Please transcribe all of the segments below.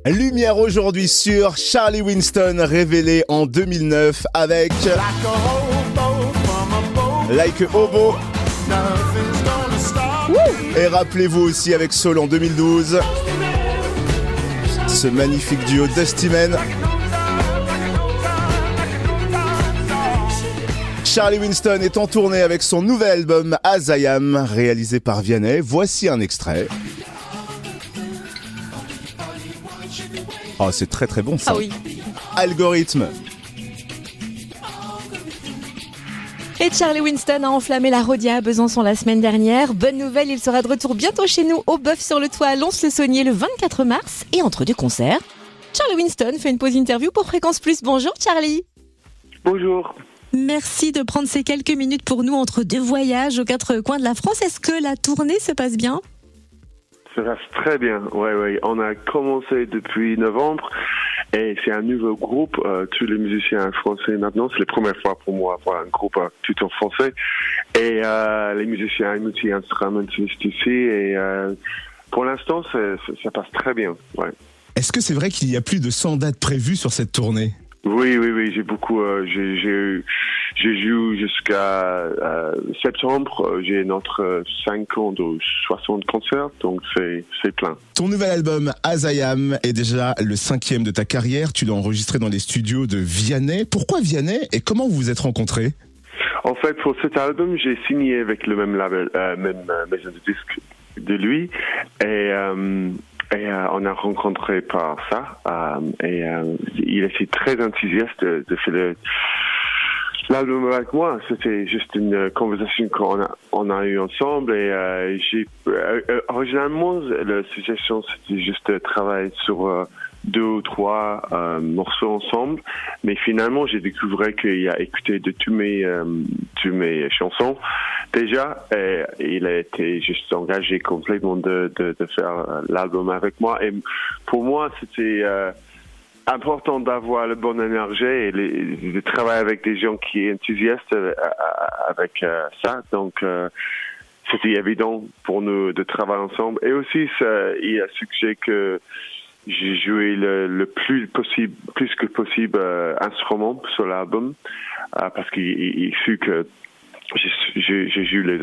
Lumière aujourd'hui sur Charlie Winston, révélé en 2009 avec Like a Hobo. Et rappelez-vous aussi avec Soul en 2012, ce magnifique duo Dusty Man. Charlie Winston est en tournée avec son nouvel album As I Am, réalisé par Vianney. Voici un extrait. Oh, c'est très très bon ça. Ah oui. Algorithme. Et Charlie Winston a enflammé la Rhodia à Besançon la semaine dernière. Bonne nouvelle, il sera de retour bientôt chez nous au Bœuf sur le Toit à Lons-le-Saunier le 24 mars. Et entre deux concerts, Charlie Winston fait une pause interview pour Fréquence Plus. Bonjour Charlie. Bonjour. Merci de prendre ces quelques minutes pour nous entre deux voyages aux quatre coins de la France. Est-ce que la tournée se passe bien ? Ça passe très bien. Ouais. On a commencé depuis novembre et c'est un nouveau groupe. Tous les musiciens français maintenant, c'est la première fois pour moi avoir un groupe tout en français. Et les musiciens multi-instrumentistes ici. Et pour l'instant, ça passe très bien. Ouais. Est-ce que c'est vrai qu'il y a plus de 100 dates prévues sur cette tournée ? Oui. J'ai beaucoup. J'ai joué jusqu'à septembre. J'ai notre 50 ou 60 concerts, donc c'est plein. Ton nouvel album As I Am est déjà le 5e de ta carrière. Tu l'as enregistré dans les studios de Vianney. Pourquoi Vianney et comment vous vous êtes rencontrés ? En fait, pour cet album, j'ai signé avec le même label, même maison de disques de lui, et on a rencontré par ça, il était très enthousiaste de faire l'album avec moi. C'était juste une conversation qu'on a eue ensemble, et originalement, la suggestion c'était juste de travailler sur 2 ou 3 morceaux ensemble, mais finalement j'ai découvert qu'il a écouté de tous mes chansons déjà, et il a été juste engagé complètement de faire l'album avec moi. Et pour moi c'était important d'avoir la bonne énergie et de travailler avec des gens qui sont enthousiastes avec ça, donc c'était évident pour nous de travailler ensemble. Et aussi il a suggéré que j'ai joué le plus que possible instruments sur l'album, parce qu'il fut que j'ai joué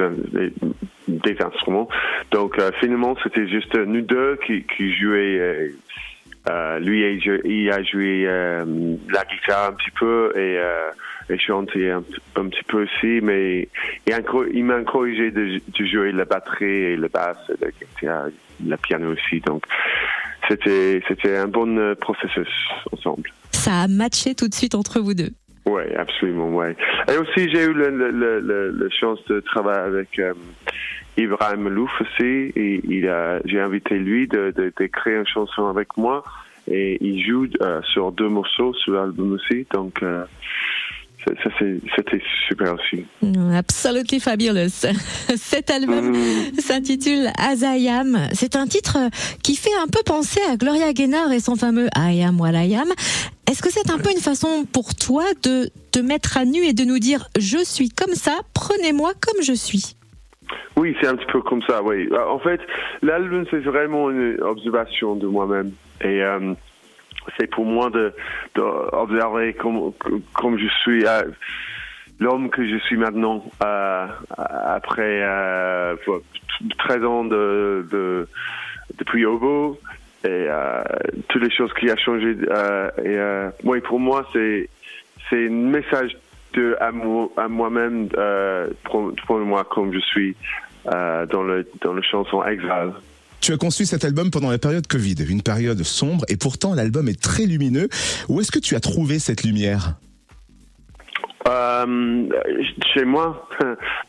des instruments. Donc finalement c'était juste nous deux qui jouaient. Lui il a joué la guitare un petit peu et chanté un petit peu aussi, mais il m'a encouragé de jouer la batterie et la basse, la guitare, le piano aussi. Donc c'était un bon processus ensemble. Ça a matché tout de suite entre vous deux. Oui, absolument, ouais. Et aussi, j'ai eu la chance de travailler avec Ibrahim Malouf aussi, et j'ai invité lui d'écrire une chanson avec moi, et il joue sur 2 morceaux sur l'album aussi, donc c'était super aussi. Absolutely fabulous. Cet album s'intitule As I Am. C'est un titre qui fait un peu penser à Gloria Gaynor et son fameux I Am What I Am. Est-ce que c'est un peu une façon pour toi de te mettre à nu et de nous dire « Je suis comme ça, prenez-moi comme je suis ». Oui, c'est un petit peu comme ça, oui. En fait, l'album, c'est vraiment une observation de moi-même. Et c'est pour moi d'observer comme je suis, l'homme que je suis maintenant, après 13 ans depuis Hobo, et toutes les choses qui ont changé. Oui, pour moi, c'est un message à moi-même, pour moi comme je suis dans le chanson Exile. Tu as conçu cet album pendant la période Covid, une période sombre, et pourtant l'album est très lumineux. Où est-ce que tu as trouvé cette lumière ? Chez moi,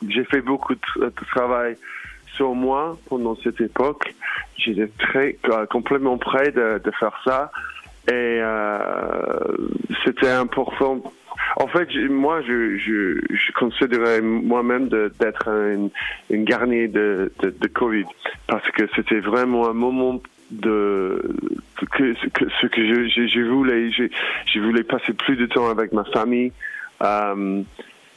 j'ai fait beaucoup de travail sur moi pendant cette époque. J'étais complètement prêt de faire ça, et c'était important. En fait, moi, je considérais moi-même d'être une garnie de Covid, parce que c'était vraiment un moment ce que je voulais. Je voulais passer plus de temps avec ma famille,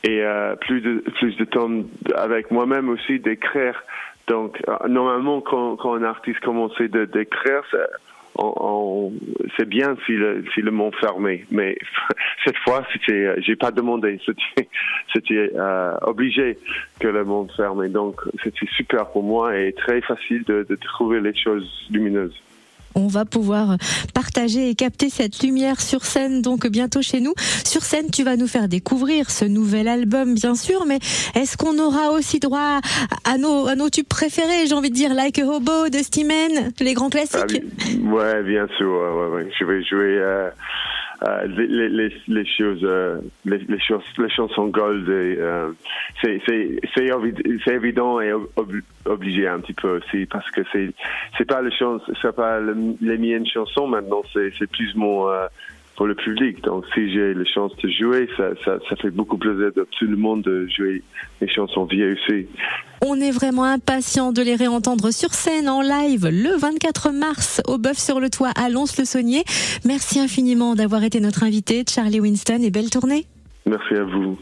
et plus de temps avec moi-même aussi, d'écrire. Donc, normalement, quand un artiste commençait d'écrire, c'est bien si le monde fermé, mais cette fois, j'ai pas demandé, c'était obligé que le monde ferme, et donc c'était super pour moi et très facile de trouver les choses lumineuses. On va pouvoir partager et capter cette lumière sur scène, donc bientôt chez nous. Sur scène, tu vas nous faire découvrir ce nouvel album, bien sûr, mais est-ce qu'on aura aussi droit à nos tubes préférés, j'ai envie de dire, Like a Hobo de Steeman, les grands classiques? Ouais, bien sûr. Ouais. Je vais jouer les chansons gold. C'est évident et obligé un petit peu aussi, parce que c'est pas les miennes chansons maintenant, c'est plus pour le public. Donc si j'ai la chance de jouer, ça fait beaucoup plaisir de tout le monde de jouer les chansons vieilles aussi. On est vraiment impatient de les réentendre sur scène en live le 24 mars au Bœuf sur le Toit à Lons-le-Saunier. Merci infiniment d'avoir été notre invité, Charlie Winston, et belle tournée. Merci à vous.